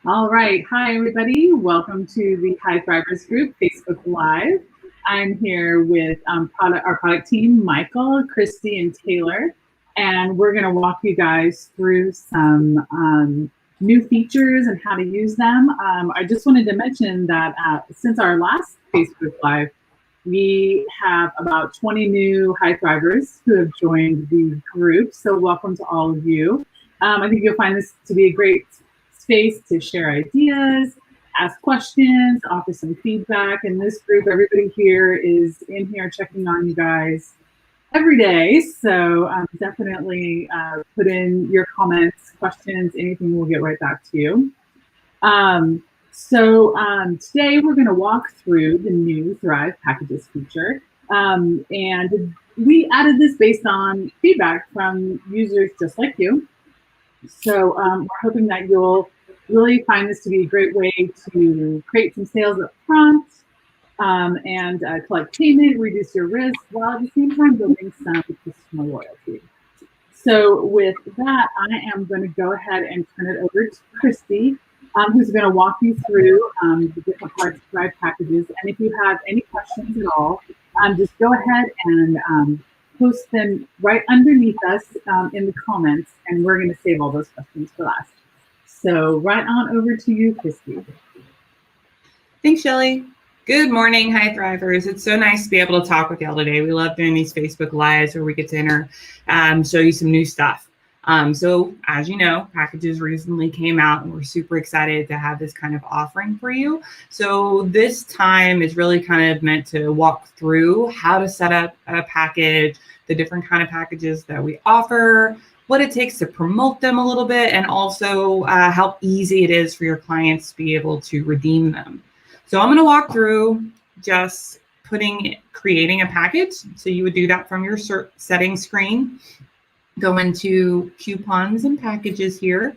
All right. Hi, everybody. Welcome to the High Thrivers Group Facebook Live. I'm here with our product team, Michael, Christy, and Taylor, and we're going to walk you guys through some new features and how to use them. I just wanted to mention that since our last Facebook Live, we have about 20 new High Thrivers who have joined the group. So welcome to all of you. I think you'll find this to be a great space to share ideas, ask questions, offer some feedback. In this group, everybody here is in here checking on you guys every day. So definitely put in your comments, questions, anything, we'll get right back to you. Today we're going to walk through the new Thryv packages feature. And we added this based on feedback from users just like you. So we're hoping that you'll really find this to be a great way to create some sales up front and collect payment, reduce your risk, while at the same time building some customer loyalty. So with that, I am going to go ahead and turn it over to Christy, who's going to walk you through the different parts of Thryv packages. And if you have any questions at all, just go ahead and post them right underneath us in the comments, and we're going to save all those questions for last. So right on over to you, Christy. Thanks, Shelly. Good morning, High Thrivers. It's so nice to be able to talk with y'all today. We love doing these Facebook Lives where we get to show you some new stuff. So as you know, packages recently came out and we're super excited to have this kind of offering for you. So this time is really kind of meant to walk through how to set up a package, the different kind of packages that we offer, what it takes to promote them a little bit, and also how easy it is for your clients to be able to redeem them. So I'm going to walk through just creating a package. So you would do that from your settings screen. Go into coupons and packages here.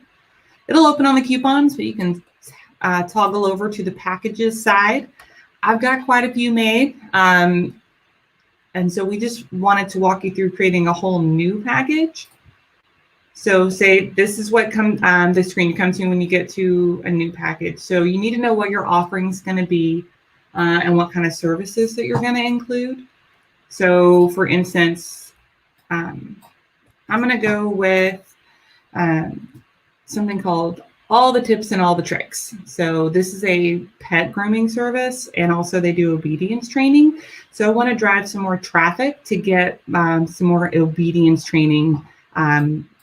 It'll open on the coupons, but you can toggle over to the packages side. I've got quite a few made. And so we just wanted to walk you through creating a whole new package. So say this is what the screen comes to when you get to a new package. So you need to know what your offering is going to be and what kind of services that you're going to include. So for instance, I'm going to go with something called All the Tips and All the Tricks. So this is a pet grooming service, and also they do obedience training. So I want to drive some more traffic to get some more obedience training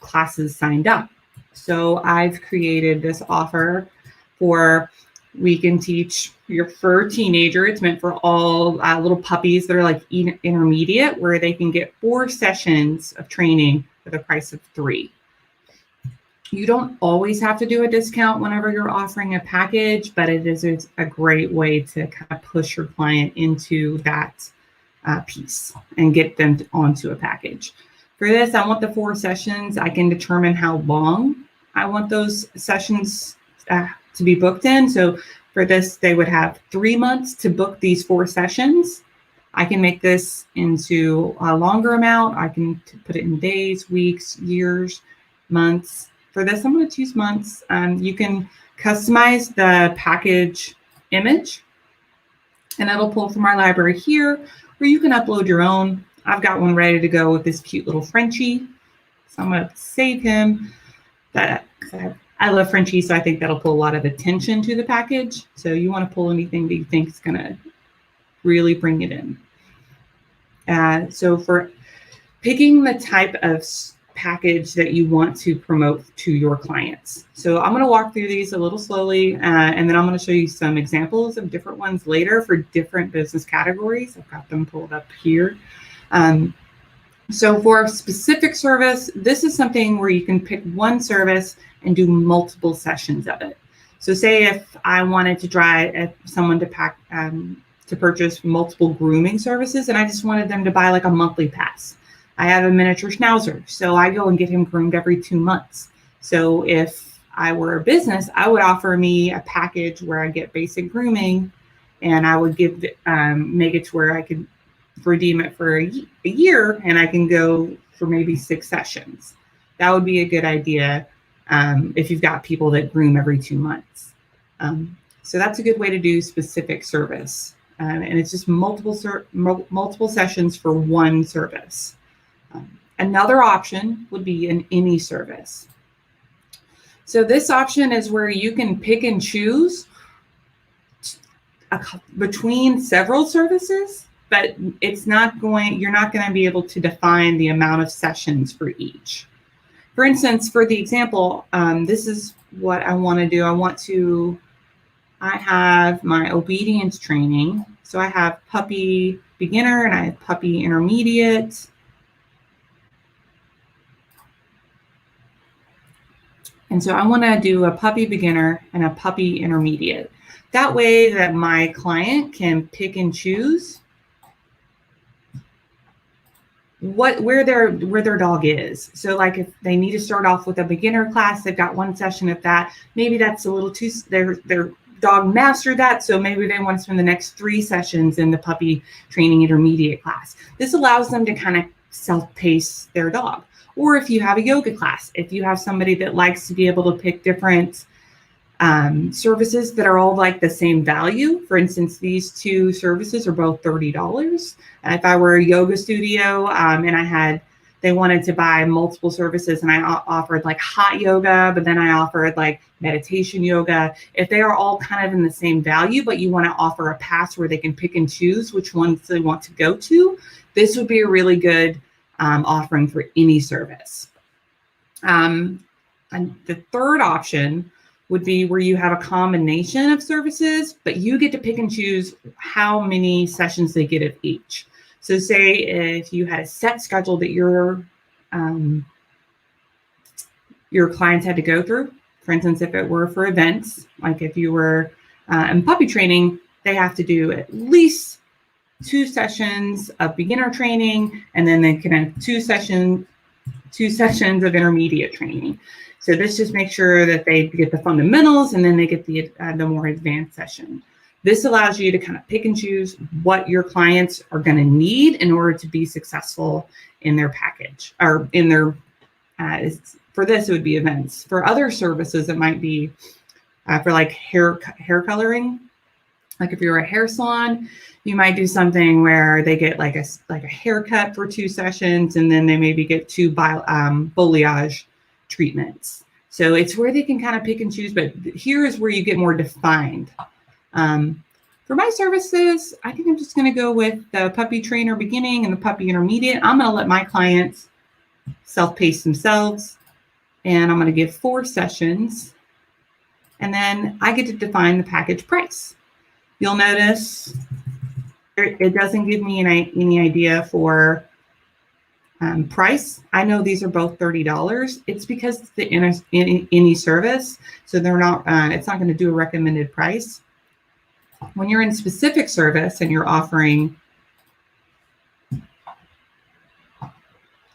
classes signed up. So I've created this offer for we can teach your fur teenager. It's meant for all little puppies that are like intermediate, where they can get 4 sessions of training for the price of 3. You don't always have to do a discount whenever you're offering a package, but it's a great way to kind of push your client into that piece and get them onto a package. For this, I want the 4 sessions. I can determine how long I want those sessions to be booked in. So for this, they would have 3 months to book these 4 sessions. I can make this into a longer amount. I can put it in days, weeks, years, months. For this, I'm going to choose months. You can customize the package image, and it'll pull from our library here, or you can upload your own. I've got one ready to go with this cute little Frenchie. So I'm going to save him. I love Frenchie, so I think that'll pull a lot of attention to the package. So you want to pull anything that you think is going to really bring it in. So for picking the type of package that you want to promote to your clients. So I'm going to walk through these a little slowly, and then I'm going to show you some examples of different ones later for different business categories. I've got them pulled up here. So for a specific service, this is something where you can pick one service and do multiple sessions of it. So say if I wanted to drive someone to purchase multiple grooming services, and I just wanted them to buy like a monthly pass. I have a miniature schnauzer, so I go and get him groomed every 2 months. So if I were a business, I would offer me a package where I get basic grooming, and I would make it to where I could redeem it for a year, and I can go for maybe 6 sessions. That would be a good idea if you've got people that groom every 2 months. So that's a good way to do specific service. And it's just multiple sessions for one service. Another option would be an any service. So this option is where you can pick and choose between several services, but you're not going to be able to define the amount of sessions for each. For instance, for the example, this is what I want to do. I have my obedience training. So I have puppy beginner and I have puppy intermediate. And so I want to do a puppy beginner and a puppy intermediate. That way that my client can pick and choose where their dog is. So like if they need to start off with a beginner class, they've got one session of that. Maybe that's a little too, their dog mastered that. So maybe they want to spend the next 3 sessions in the puppy training intermediate class. This allows them to kind of self-pace their dog. Or if you have a yoga class, if you have somebody that likes to be able to pick different services that are all like the same value. For instance, these 2 services are both $30. If I were a yoga studio and they wanted to buy multiple services and I offered like hot yoga, but then I offered like meditation yoga. If they are all kind of in the same value, but you want to offer a pass where they can pick and choose which ones they want to go to, this would be a really good offering for any service. And the third option would be where you have a combination of services, but you get to pick and choose how many sessions they get of each. So say if you had a set schedule that your clients had to go through, for instance, if it were for events, like if you were in puppy training, they have to do at least 2 sessions of beginner training, and then they can have 2 sessions of intermediate training. So this just makes sure that they get the fundamentals and then they get the more advanced session. This allows you to kind of pick and choose what your clients are going to need in order to be successful in their package or in their, for this, it would be events. For other services, it might be for like hair coloring. Like if you're a hair salon, you might do something where they get like a haircut for 2 sessions, and then they maybe get 2 foliage treatments. So it's where they can kind of pick and choose, but here is where you get more defined. For my services, I think I'm just going to go with the puppy trainer beginning and the puppy intermediate. I'm going to let my clients self-pace themselves, and I'm going to give 4 sessions, and then I get to define the package price. You'll notice it doesn't give me any idea for price. I know these are both $30. It's because it's the any service, so they're not. It's not going to do a recommended price. When you're in specific service and you're offering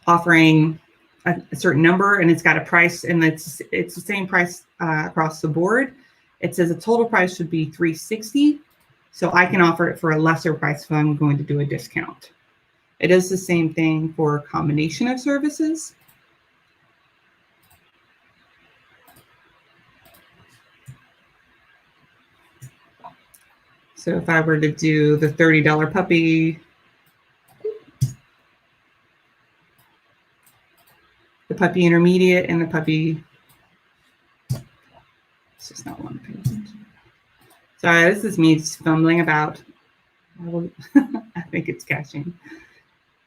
a certain number and it's got a price and it's the same price across the board, it says a total price should be $360. So I can offer it for a lesser price if I'm going to do a discount. It is the same thing for a combination of services. So if I were to do the $30 puppy, the puppy intermediate, and the puppy, it's just not one page. Sorry, this is me just fumbling about. I think it's caching.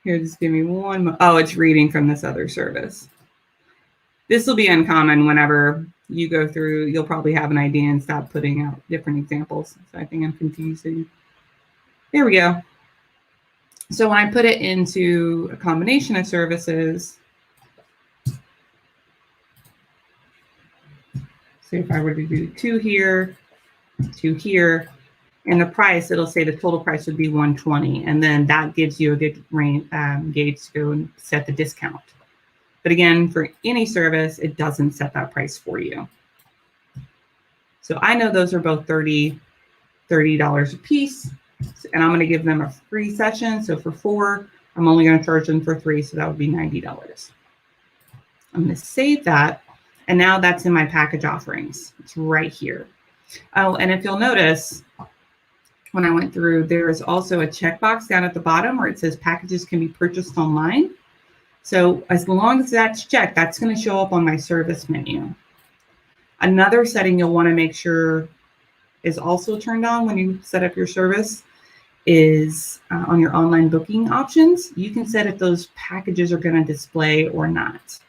Here, just give me one. Oh, it's reading from this other service. This will be uncommon whenever you go through. You'll probably have an idea and stop putting out different examples. So I think I'm confusing. There we go. So when I put it into a combination of services, so if I were to do 2 here, 2 here, and the price, it'll say the total price would be $120, and then that gives you a good range, gauge to go and set the discount. But again, for any service, it doesn't set that price for you. So I know those are both $30 a piece, and I'm going to give them a free session. So for 4, I'm only going to charge them for 3, so that would be $90. I'm going to save that, And now that's in my package offerings. It's right here. Oh, and if you'll notice, when I went through, there is also a checkbox down at the bottom where it says packages can be purchased online. So as long as that's checked, that's going to show up on my service menu. Another setting you'll want to make sure is also turned on when you set up your service is on your online booking options. You can set if those packages are going to display or not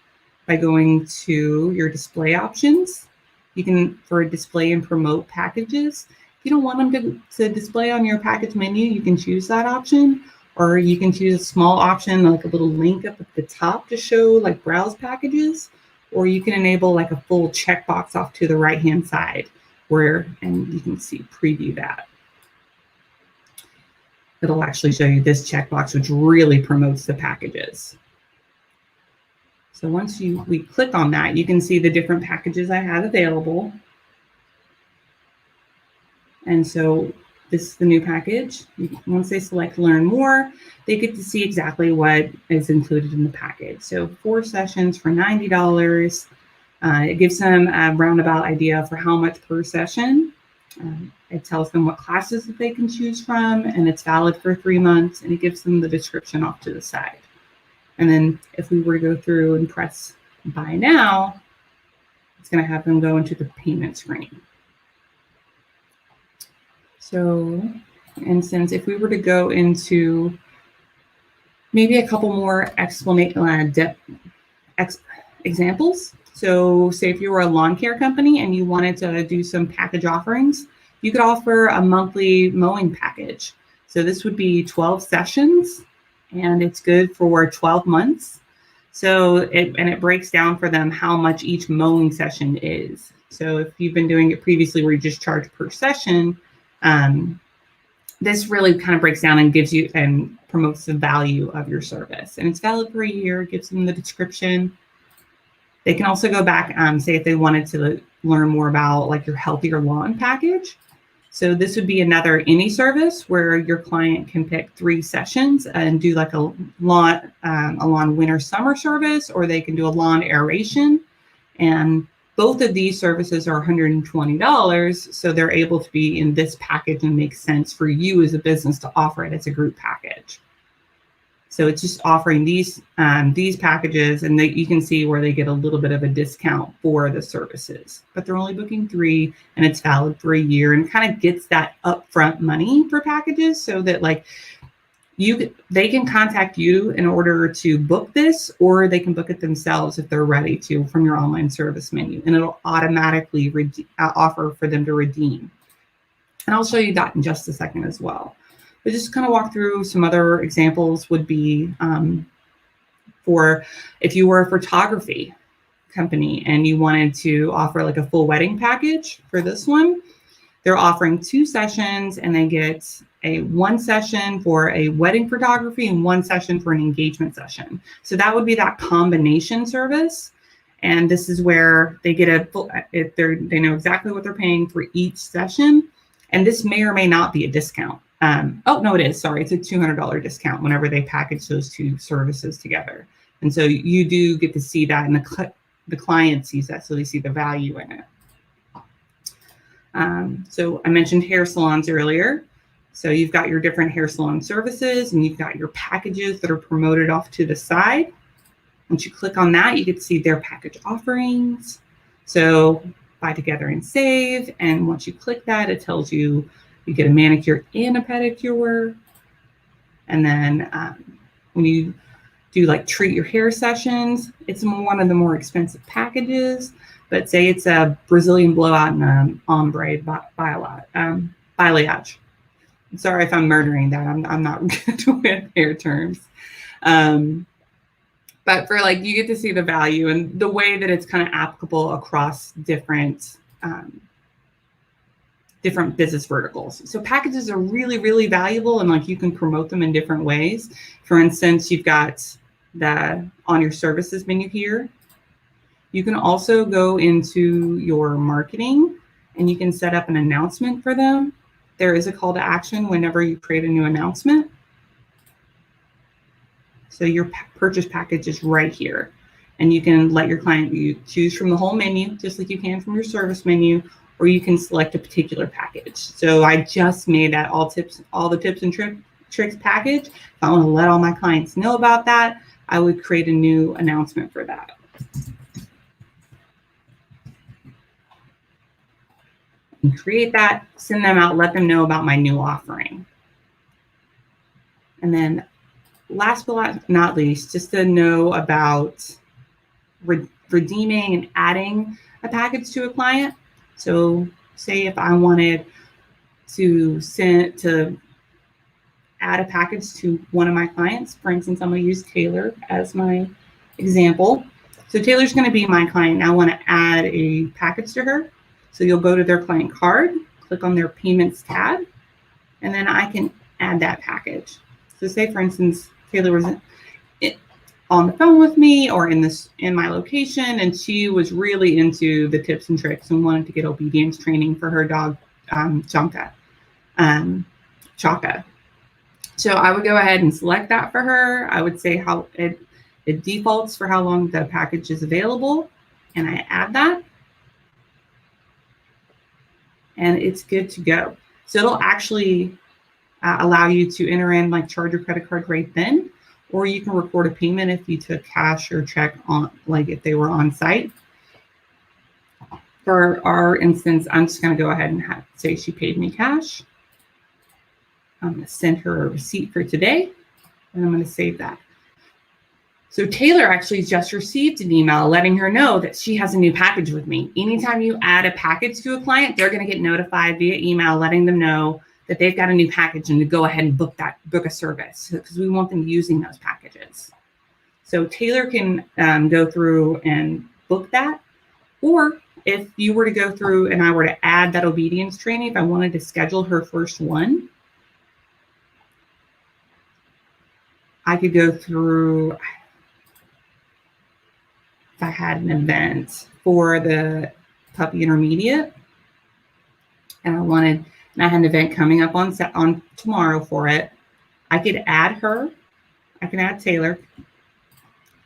by going to your display options. You can, for display and promote packages, if you don't want them to display on your package menu, you can choose that option, or you can choose a small option like a little link up at the top to show like browse packages, or you can enable like a full checkbox off to the right-hand side and you can see preview that. It'll actually show you this checkbox, which really promotes the packages. So once we click on that, you can see the different packages I have available. And so this is the new package. Once they select learn more, they get to see exactly what is included in the package. So 4 sessions for $90. It gives them a roundabout idea for how much per session. It tells them what classes that they can choose from, and it's valid for 3 months, and it gives them the description off to the side. And then if we were to go through and press buy now, it's going to have them go into the payment screen. So, for instance, if we were to go into maybe a couple more examples. So say if you were a lawn care company and you wanted to do some package offerings, you could offer a monthly mowing package. So this would be 12 sessions, and it's good for 12 months. So it breaks down for them how much each mowing session is. So if you've been doing it previously where you just charge per session, this really kind of breaks down and gives you and promotes the value of your service. And it's valid for a year, gives them the description. They can also go back, say if they wanted to learn more about like your healthier lawn package. So this would be another any service where your client can pick 3 sessions and do like a lawn winter summer service, or they can do a lawn aeration. And both of these services are $120, so they're able to be in this package and make sense for you as a business to offer it as a group package. So it's just offering these packages, and you can see where they get a little bit of a discount for the services, but they're only booking 3, and it's valid for a year, and kind of gets that upfront money for packages, so that like they can contact you in order to book this, or they can book it themselves if they're ready to from your online service menu, and it'll automatically offer for them to redeem. And I'll show you that in just a second as well. But just kind of walk through some other examples would be for if you were a photography company and you wanted to offer like a full wedding package for this one, they're offering 2 sessions, and they get a 1 session for a wedding photography and 1 session for an engagement session. So that would be that combination service. And this is where they get a full, they know exactly what they're paying for each session. And this may or may not be a discount. Oh, no, it is. Sorry. It's a $200 discount whenever they package those 2 services together. And so you do get to see that, and the client sees that, so they see the value in it. So I mentioned hair salons earlier. So you've got your different hair salon services, and you've got your packages that are promoted off to the side. Once you click on that, you get to see their package offerings. So buy together and save. And once you click that, it tells you you get a manicure and a pedicure. And then when you do like treat your hair sessions, it's one of the more expensive packages. But say it's a Brazilian blowout and ombre balayage. Sorry if I'm murdering that. I'm not good with hair terms. But for like, you get to see the value and the way that it's kind of applicable across different business verticals. So packages are really, really valuable, and like you can promote them in different ways. For instance, you've got on your services menu here. You can also go into your marketing, and you can set up an announcement for them. There is a call to action whenever you create a new announcement. So your purchase package is right here. And you can let your client choose from the whole menu, just like you can from your service menu, or you can select a particular package. So I just made that all the tips and tricks package. If I want to let all my clients know about that, I would create a new announcement for that. And create that, send them out, let them know about my new offering. And then last but not least, just to know about redeeming and adding a package to a client. So say if I wanted to add a package to one of my clients, for instance, I'm going to use Taylor as my example. So Taylor's going to be my client. Now I want to add a package to her. So you'll go to their client card, click on their payments tab, and then I can add that package. So say, for instance, Taylor was on the phone with me or in my location, and she was really into the tips and tricks and wanted to get obedience training for her dog, Chaka. So I would go ahead and select that for her. I would say how it defaults for how long the package is available, and I add that. And it's good to go. So it'll actually allow you to enter in like charge your credit card right then, or you can record a payment if you took cash or check on, like if they were on site. For our instance, I'm just going to go ahead and say she paid me cash. I'm going to send her a receipt for today, and I'm going to save that. So Taylor actually just received an email letting her know that she has a new package with me. Anytime you add a package to a client, they're going to get notified via email letting them know that they've got a new package and to go ahead and book a service, because we want them using those packages. So Taylor can go through and book that. Or if you were to go through and I were to add that obedience training, if I wanted to schedule her first one, I could go through, if I had an event for the puppy intermediate and I had an event coming up on tomorrow for it, I could add her. I can add Taylor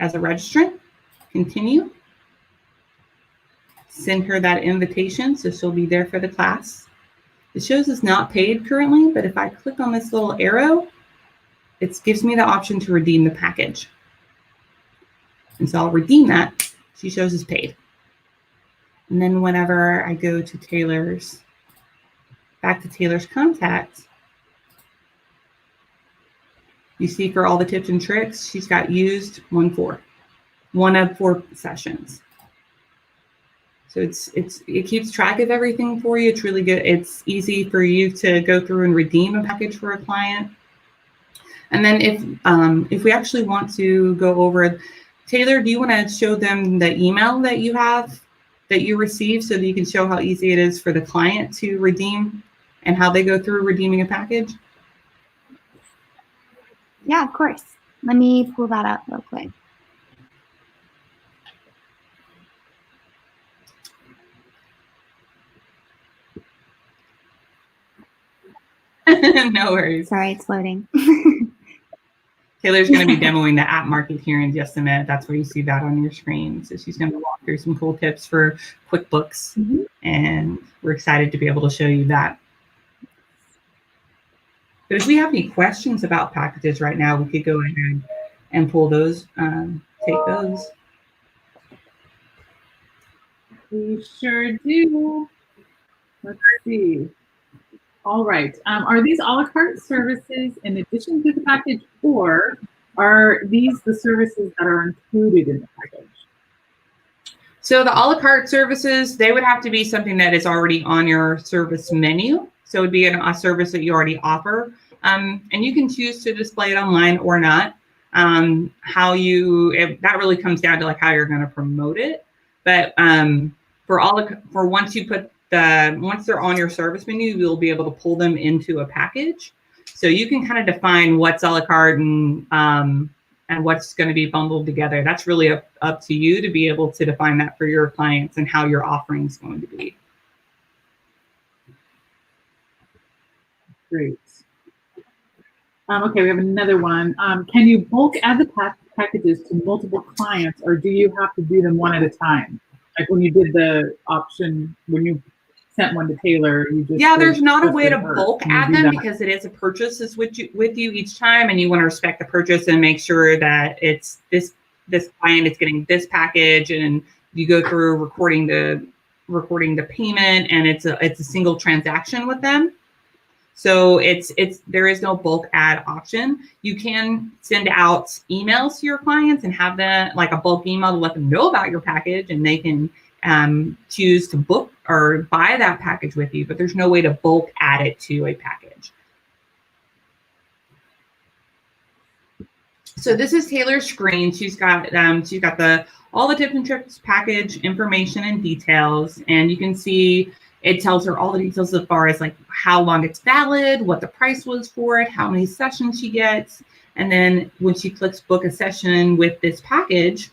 as a registrant, continue, send her that invitation so she'll be there for the class. It shows it's not paid currently, but if I click on this little arrow, it gives me the option to redeem the package. And so I'll redeem that. She shows it's paid. And then whenever I go to back to Taylor's contact, you see for all the tips and tricks, she's got used one of 4 sessions. So it keeps track of everything for you. It's really good. It's easy for you to go through and redeem a package for a client. And then if we actually want to go over, Taylor, do you want to show them the email that you received so that you can show how easy it is for the client to redeem and how they go through redeeming a package? Yeah, of course. Let me pull that up real quick. No worries. Sorry, it's loading. Taylor's going to be demoing the app market here in just a minute. That's where you see that on your screen. So she's going to walk through some cool tips for QuickBooks, and we're excited to be able to show you that. But if we have any questions about packages right now, we could go ahead and pull those, take those. We sure do. Let's see. All right. Are these a la carte services in addition to the package, or are these the services that are included in the package? So the a la carte services, they would have to be something that is already on your service menu. So it would be a service that you already offer. And you can choose to display it online or not. That really comes down to like how you're going to promote it. But once they're on your service menu, you'll be able to pull them into a package. So you can kind of define what's a la carte and what's going to be bundled together. That's really up to you to be able to define that for your clients and how your offering is going to be. Great. Okay, we have another one. Can you bulk add the packages to multiple clients, or do you have to do them one at a time? Like when you did the option, when you sent one to Taylor, you just there's not a way to her. bulk add them because it is a purchase is with you each time, and you want to respect the purchase and make sure that it's this client is getting this package, and you go through recording the payment, and it's a single transaction with them. So there is no bulk add option. You can send out emails to your clients and have them like a bulk email to let them know about your package, and they can choose to book or buy that package with you, but there's no way to bulk add it to a package. So this is Taylor's screen. She's got all the tips and tricks package information and details, and you can see it tells her all the details as far as like how long it's valid, what the price was for it, how many sessions she gets. And then when she clicks book a session with this package,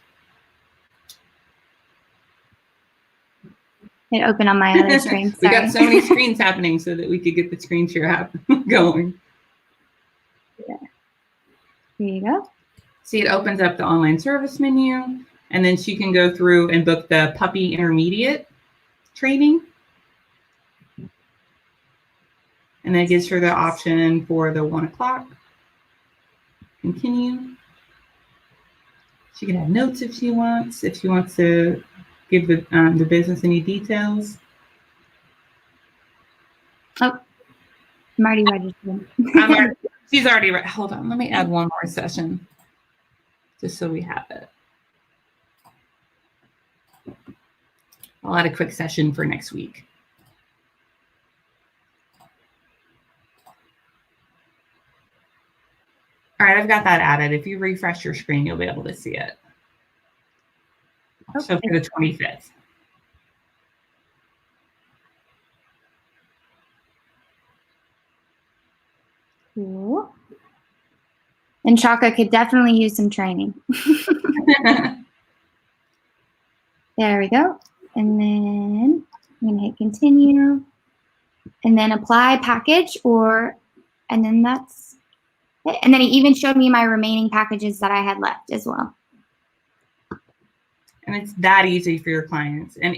it opened on my other screen. We got so many screens happening so that we could get the screen share going. Yeah. There you go. See, it opens up the online service menu, and then she can go through and book the puppy intermediate training. And that gives her the option for the 1 o'clock. Continue. She can add notes if she wants to give the business any details. Oh, I'm already registered. She's already ready. Hold on, let me add one more session just so we have it. I'll add a quick session for next week. All right, I've got that added. If you refresh your screen, you'll be able to see it. Okay. So for the 25th. Cool. And Chaka could definitely use some training. There we go. And then I'm going to hit continue. And then apply package, and then that's it. And then it even showed me my remaining packages that I had left as well. And it's that easy for your clients. And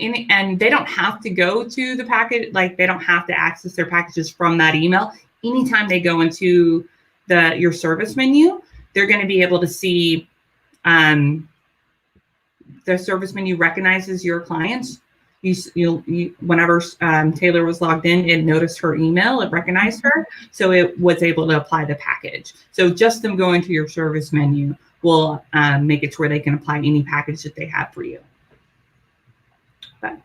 they don't have to go to the package, like they don't have to access their packages from that email. Anytime they go into your service menu, they're going to be able to see the service menu recognizes your clients. Whenever Taylor was logged in, it noticed her email, it recognized her, so it was able to apply the package. So just them going to your service menu will make it to where they can apply any package that they have for you. But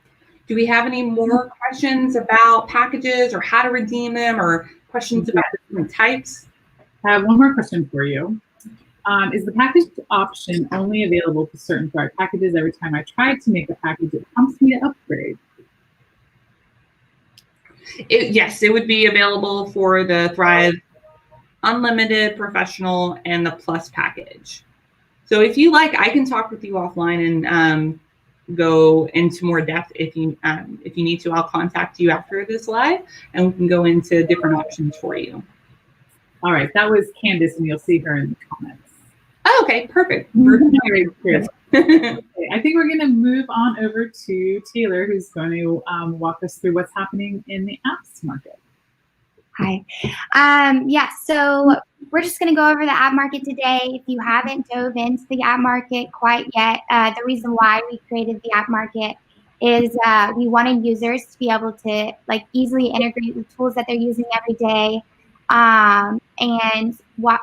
do we have any more questions about packages or how to redeem them, or questions about different types? I have one more question for you. Is the package option only available to certain Thryv packages? Every time I try to make a package, it prompts me to upgrade. Yes, it would be available for the Thryv Unlimited, Professional, and the Plus package. So if you like, I can talk with you offline and go into more depth if you need to. I'll contact you after this live, and we can go into different options for you. All right, that was Candace, and you'll see her in the comments. Oh, okay, perfect. Okay, I think we're going to move on over to Taylor, who's going to walk us through what's happening in the apps market. Hi. Yeah, so we're just going to go over the app market today. If you haven't dove into the app market quite yet, the reason why we created the app market is we wanted users to be able to easily integrate the tools that they're using every day, and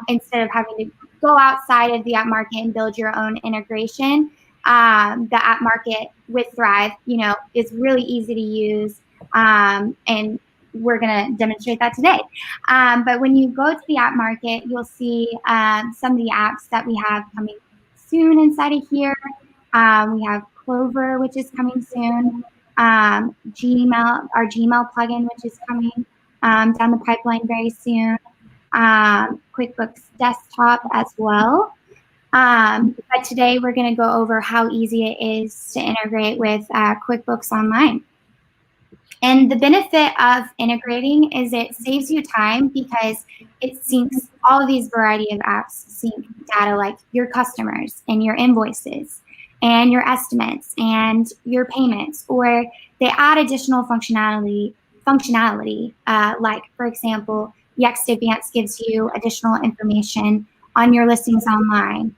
instead of having to go outside of the app market and build your own integration, the app market with Thryv, is really easy to use, and we're going to demonstrate that today. But when you go to the app market, you'll see some of the apps that we have coming soon inside of here. We have Clover, which is coming soon. Gmail, our Gmail plugin, which is coming down the pipeline very soon. QuickBooks Desktop as well. But today we're going to go over how easy it is to integrate with QuickBooks Online. And the benefit of integrating is it saves you time because it syncs all of these variety of apps, sync data like your customers and your invoices and your estimates and your payments, or they add additional functionality, like, for example, Yext Advance gives you additional information on your listings online.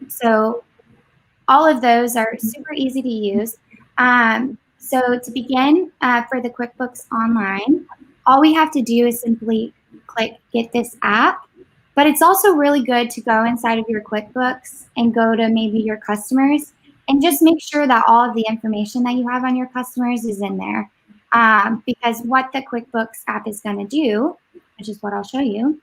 So all of those are super easy to use. So to begin, for the QuickBooks Online, all we have to do is simply click Get This App. But it's also really good to go inside of your QuickBooks and go to maybe your customers and just make sure that all of the information that you have on your customers is in there. Because what the QuickBooks app is going to do, which is what I'll show you,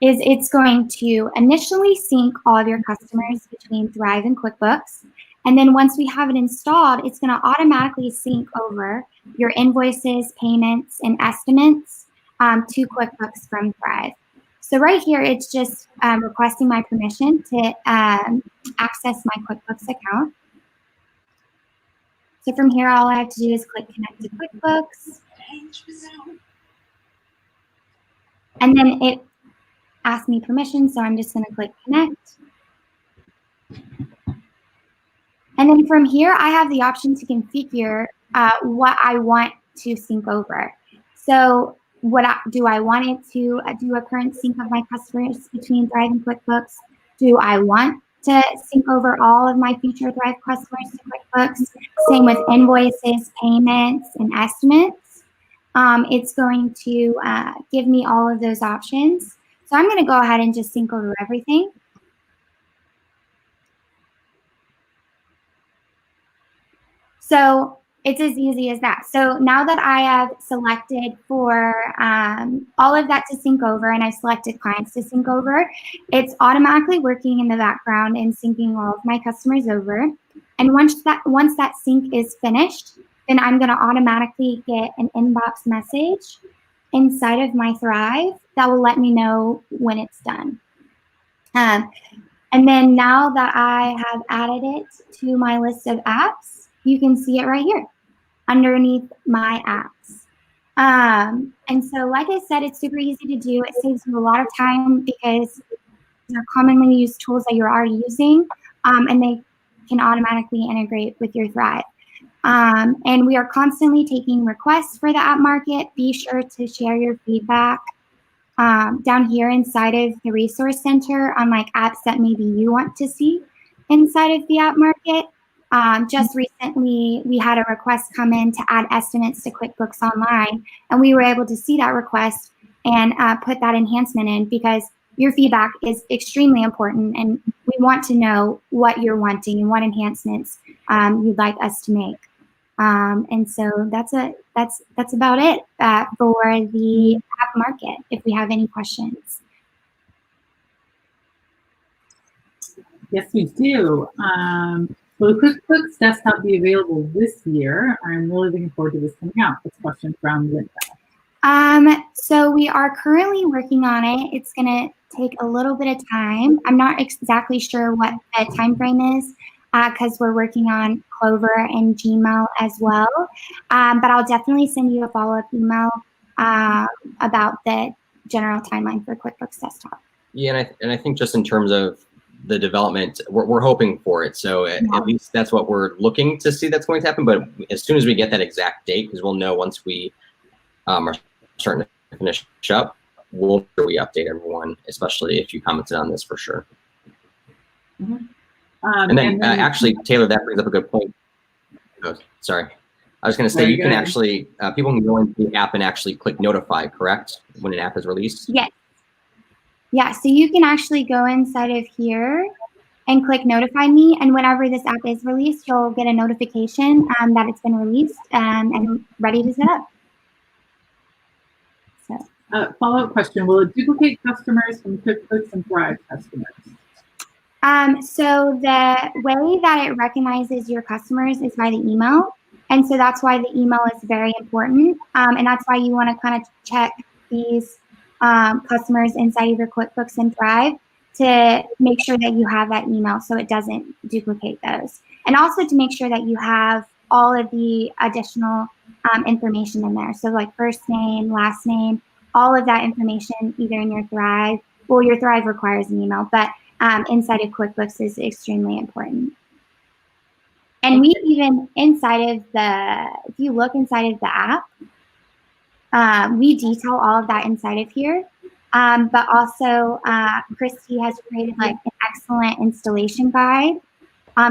is it's going to initially sync all of your customers between Thryv and QuickBooks. And then once we have it installed, it's going to automatically sync over your invoices, payments, and estimates to QuickBooks from Thryv. So right here, it's just requesting my permission to access my QuickBooks account. So from here, all I have to do is click Connect to QuickBooks. And then it asks me permission, so I'm just going to click Connect. And then from here, I have the option to configure what I want to sync over. So do I want it to do a current sync of my customers between Thryv and QuickBooks? Do I want to sync over all of my future Thryv customers to QuickBooks? Same with invoices, payments, and estimates. It's going to give me all of those options. So I'm going to go ahead and just sync over everything. So it's as easy as that. So now that I have selected for all of that to sync over, and I've selected clients to sync over, it's automatically working in the background and syncing all of my customers over. And once that sync is finished, then I'm going to automatically get an inbox message inside of my Thryv that will let me know when it's done. And then now that I have added it to my list of apps, you can see it right here underneath my apps. And so, like I said, it's super easy to do. It saves you a lot of time because they're commonly used tools that you're already using, and they can automatically integrate with your Thryv. And we are constantly taking requests for the app market. Be sure to share your feedback down here inside of the Resource Center on like apps that maybe you want to see inside of the app market. Just recently, we had a request come in to add estimates to QuickBooks Online, and we were able to see that request and put that enhancement in because your feedback is extremely important, and we want to know what you're wanting and what enhancements you'd like us to make. And so that's about it for the app market. If we have any questions. Yes, we do. Will QuickBooks Desktop be available this year? I'm really looking forward to this coming out. This question from Linda. So we are currently working on it. It's going to take a little bit of time. I'm not exactly sure what the time frame is because we're working on Clover and Gmail as well. But I'll definitely send you a follow-up email about the general timeline for QuickBooks Desktop. Yeah, and I think just in terms of the development, we're hoping for it. So at least that's what we're looking to see that's going to happen. But as soon as we get that exact date, because we'll know once we are starting to finish up, we update everyone, especially if you commented on this for sure. Mm-hmm. And then actually, Taylor, that brings up a good point. Oh, sorry. I was going to say you can actually, people can go into the app and actually click notify, correct? When an app is released? Yes. Yeah, so you can actually go inside of here and click notify me. And whenever this app is released, you'll get a notification that it's been released and ready to set up. So. Follow-up question, will it duplicate customers from QuickBooks and Thryv customers? So the way that it recognizes your customers is by the email. And so that's why the email is very important. And that's why you want to kind of check these customers inside of your QuickBooks and Thryv to make sure that you have that email so it doesn't duplicate those. And also to make sure that you have all of the additional information in there. So like first name, last name, all of that information either in your Thryv, well, your Thryv requires an email, but inside of QuickBooks is extremely important. And we even inside of if you look inside of the app, we detail all of that inside of here. But also, Christy has created like an excellent installation guide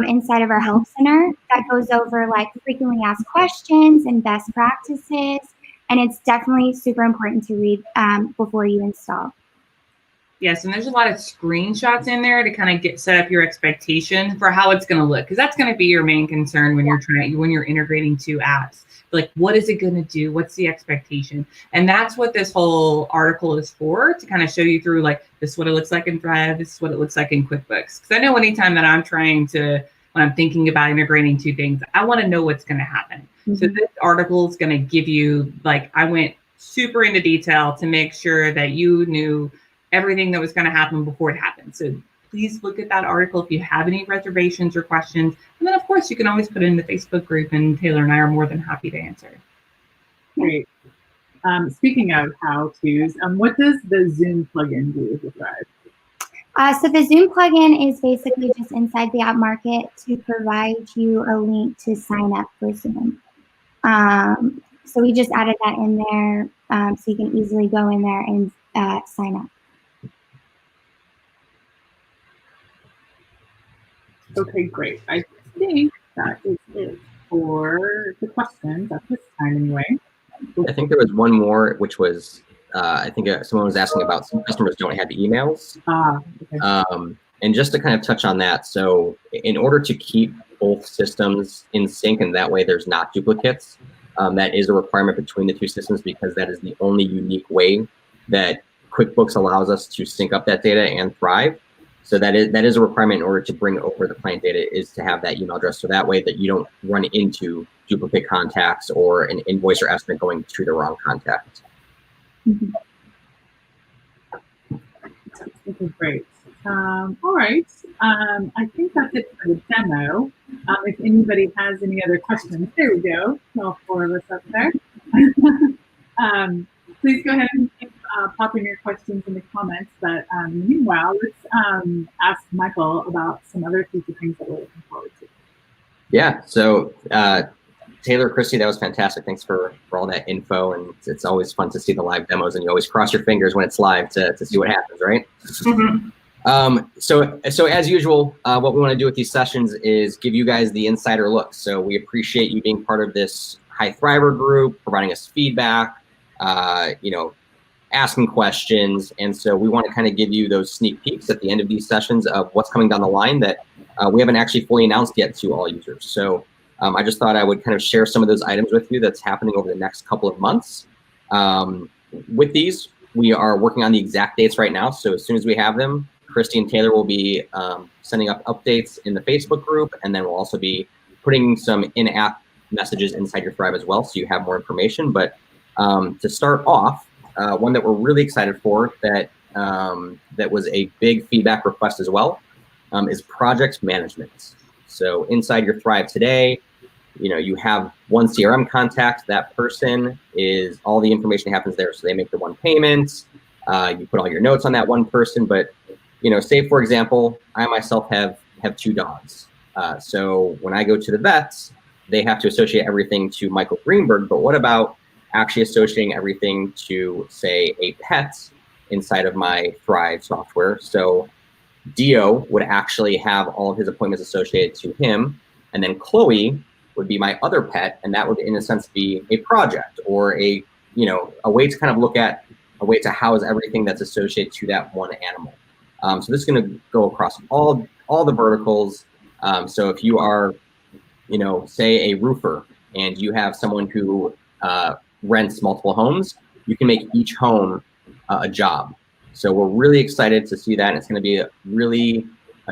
inside of our help center that goes over like frequently asked questions and best practices. And it's definitely super important to read before you install. Yes, and there's a lot of screenshots in there to kind of set up your expectation for how it's going to look, because that's going to be your main concern when you're integrating two apps. Like, what is it going to do? What's the expectation? And that's what this whole article is for, to kind of show you through, like, this is what it looks like in Thryv, this is what it looks like in QuickBooks. Because I know anytime that when I'm thinking about integrating two things, I want to know what's going to happen. Mm-hmm. So this article is going to give you, like, I went super into detail to make sure that you knew everything that was going to happen before it happened. So please look at that article if you have any reservations or questions. And then, of course, you can always put it in the Facebook group, and Taylor and I are more than happy to answer. Great. Speaking of how-tos, what does the Zoom plugin do with Thryv? So the Zoom plugin is basically just inside the app market to provide you a link to sign up for Zoom. So we just added that in there so you can easily go in there and sign up. Okay, great. I think that is it for the questions at this time anyway. I think there was one more, which was, I think someone was asking about some customers don't have emails. Okay. And just to kind of touch on that, so in order to keep both systems in sync, and that way there's not duplicates, that is a requirement between the two systems, because that is the only unique way that QuickBooks allows us to sync up that data and Thryv. So that is a requirement in order to bring over the client data, is to have that email address. So that way that you don't run into duplicate contacts or an invoice or estimate going to the wrong contact. Mm-hmm. Okay, great. All right. I think that's it for the demo. If anybody has any other questions, there we go. All four of us up there. Please go ahead and keep popping your questions in the comments. But meanwhile, let's ask Michael about some other future things that we're looking forward to. Yeah. So Taylor, Christy, that was fantastic. Thanks for all that info. And it's always fun to see the live demos, and you always cross your fingers when it's live to see what happens, right? Mm-hmm. So as usual, what we want to do with these sessions is give you guys the insider look. So we appreciate you being part of this High Thriver group, providing us feedback, asking questions. And so we want to kind of give you those sneak peeks at the end of these sessions of what's coming down the line that we haven't actually fully announced yet to all users. So I just thought I would kind of share some of those items with you that's happening over the next couple of months. With these, we are working on the exact dates right now. So as soon as we have them, Christy and Taylor will be sending up updates in the Facebook group, and then we'll also be putting some in-app messages inside your Thryv as well, so you have more information. But to start off, one that we're really excited for that was a big feedback request as well is project management. So inside your Thryv today, you have one CRM contact. That person is, all the information happens there. So they make the one payment. You put all your notes on that one person. But say for example, I myself have two dogs. So when I go to the vets, they have to associate everything to Michael Greenberg. But what about actually associating everything to, say, a pet inside of my Thryv software? So Dio would actually have all of his appointments associated to him, and then Chloe would be my other pet, and that would, in a sense, be a project or a way to kind of look at a way to house everything that's associated to that one animal. So this is going to go across all the verticals. So if you are, say, a roofer, and you have someone who rents multiple homes, you can make each home a job. So we're really excited to see that. It's going to be a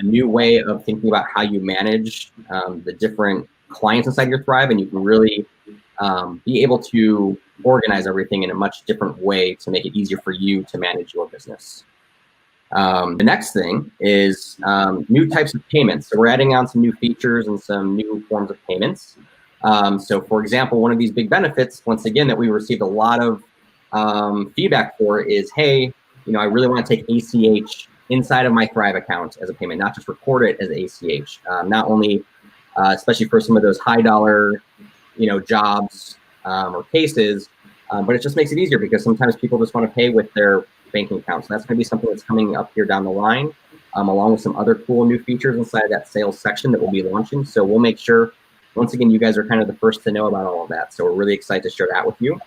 new way of thinking about how you manage the different clients inside your Thryv, and you can really be able to organize everything in a much different way to make it easier for you to manage your business. The next thing is new types of payments. So we're adding on some new features and some new forms of payments. So for example, one of these big benefits, once again, that we received a lot of feedback for is, hey, I really want to take ACH inside of my Thryv account as a payment, not just record it as ACH. Not only, especially for some of those high dollar, jobs or cases, but it just makes it easier because sometimes people just want to pay with their banking account. So that's going to be something that's coming up here down the line, along with some other cool new features inside that sales section that we'll be launching. So we'll make sure, once again, you guys are kind of the first to know about all of that. So we're really excited to share that with you.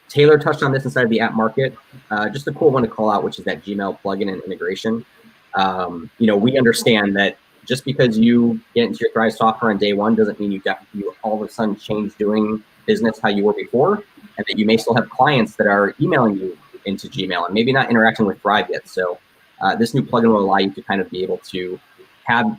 Taylor touched on this inside of the app market. Just a cool one to call out, which is that Gmail plugin and integration. We understand that just because you get into your Thryv software on day one doesn't mean you all of a sudden change doing business how you were before, and that you may still have clients that are emailing you into Gmail and maybe not interacting with Thryv yet. So this new plugin will allow you to kind of be able to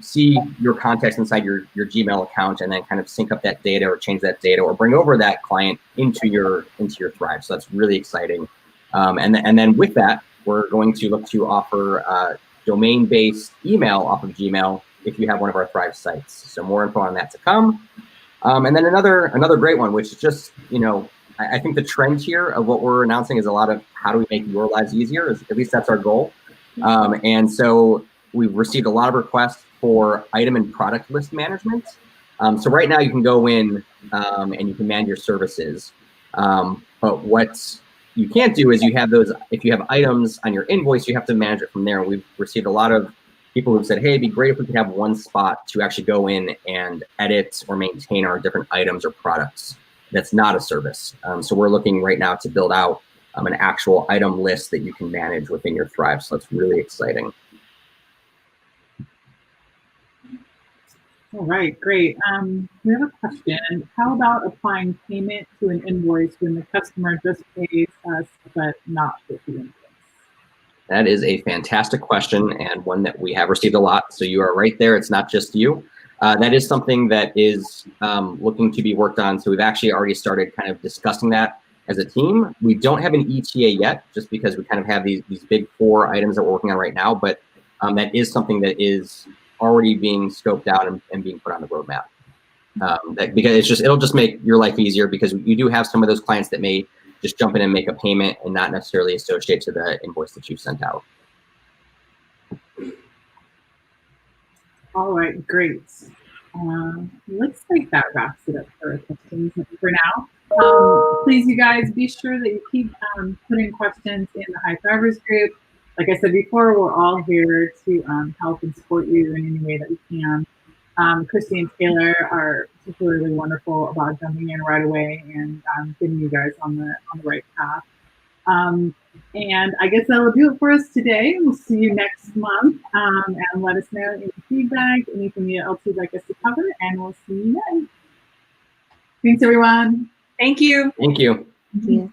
see your contacts inside your Gmail account and then kind of sync up that data or change that data or bring over that client into your Thryv. So that's really exciting. And then with that, we're going to look to offer domain-based email off of Gmail if you have one of our Thryv sites. So more info on that to come. And then another great one, which is just, I think the trend here of what we're announcing is a lot of how do we make your lives easier, at least that's our goal. And so we've received a lot of requests for item and product list management. So right now you can go in and you can manage your services. But what you can't do is if you have items on your invoice, you have to manage it from there. And we've received a lot of people who've said, hey, it'd be great if we could have one spot to actually go in and edit or maintain our different items or products. That's not a service. So we're looking right now to build out an actual item list that you can manage within your Thryv. So that's really exciting. All right, great. We have a question. How about applying payment to an invoice when the customer just pays us but not with the invoice? That is a fantastic question and one that we have received a lot. So you are right there. It's not just you. That is something that is looking to be worked on. So we've actually already started kind of discussing that as a team. We don't have an ETA yet, just because we kind of have these big 4 items that we're working on right now. But that is something that is already being scoped out and being put on the roadmap. Because it'll just make your life easier, because you do have some of those clients that may just jump in and make a payment and not necessarily associate to the invoice that you sent out. All right, great. Looks like that wraps it up for our questions for now. Please, you guys, be sure that you keep putting questions in the High Thrivers group. Like I said before, we're all here to help and support you in any way that we can. Christy and Taylor are particularly wonderful about jumping in right away and getting you guys on the right path. And I guess that'll do it for us today. We'll see you next month, and let us know any feedback, anything else you'd like us to cover, and we'll see you then. Thanks, everyone. Thank you. Thank you. Thank you.